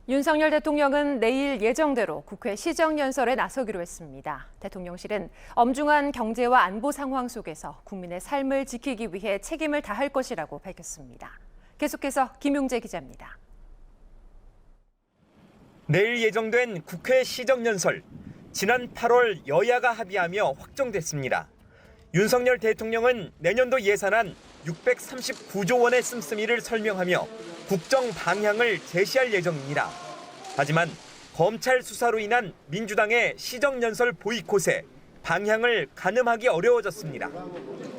윤석열 대통령은 내일 예정대로 국회 시정연설에 나서기로 했습니다. 대통령실은 엄중한 경제와 안보 상황 속에서 국민의 삶을 지키기 위해 책임을 다할 것이라고 밝혔습니다. 계속해서 김용재 기자입니다. 내일 예정된 국회 시정연설. 지난 8월 여야가 합의하며 확정됐습니다. 윤석열 대통령은 내년도 예산안 639조 원의 씀씀이를 설명하며 국정 방향을 제시할 예정입니다. 하지만 검찰 수사로 인한 민주당의 시정연설 보이콧에 방향을 가늠하기 어려워졌습니다.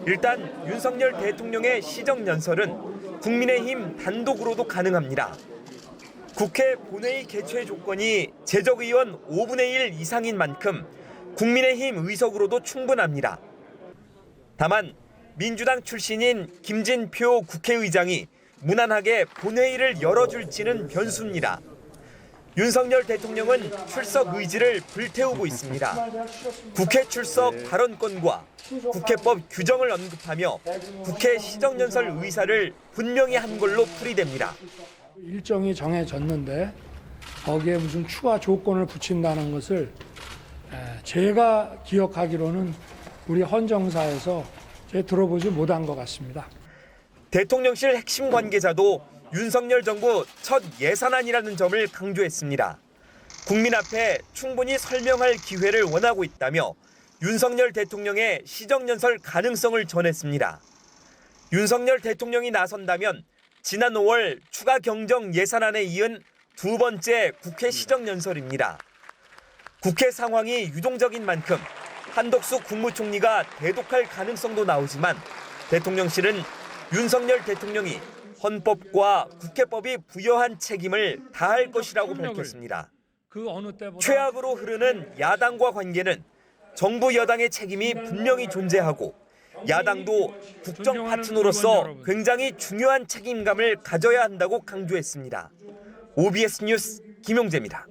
일단 윤석열 대통령의 시정연설은 국민의힘 단독으로도 가능합니다. 국회 본회의 개최 조건이 재적의원 5분의 1 이상인 만큼 국민의힘 의석으로도 충분합니다. 다만 민주당 출신인 김진표 국회의장이 무난하게 본회의를 열어줄지는 변수입니다. 윤석열 대통령은 출석 의지를 불태우고 있습니다. 국회 출석 발언권과 국회법 규정을 언급하며 국회 시정연설 의사를 분명히 한 걸로 풀이됩니다. 일정이 정해졌는데 거기에 무슨 추가 조건을 붙인다는 것을 제가 기억하기로는 우리 헌정사에서 제가 들어보지 못한 것 같습니다. 대통령실 핵심 관계자도 윤석열 정부 첫 예산안이라는 점을 강조했습니다. 국민 앞에 충분히 설명할 기회를 원하고 있다며 윤석열 대통령의 시정연설 가능성을 전했습니다. 윤석열 대통령이 나선다면 지난 5월 추가 경정 예산안에 이은 두 번째 국회 시정연설입니다. 국회 상황이 유동적인 만큼 한덕수 국무총리가 대독할 가능성도 나오지만 대통령실은 윤석열 대통령이 헌법과 국회법이 부여한 책임을 다할 것이라고 밝혔습니다. 최악으로 흐르는 야당과 관계는 정부 여당의 책임이 분명히 존재하고 야당도 국정 파트너로서 굉장히 중요한 책임감을 가져야 한다고 강조했습니다. OBS 뉴스 김용재입니다.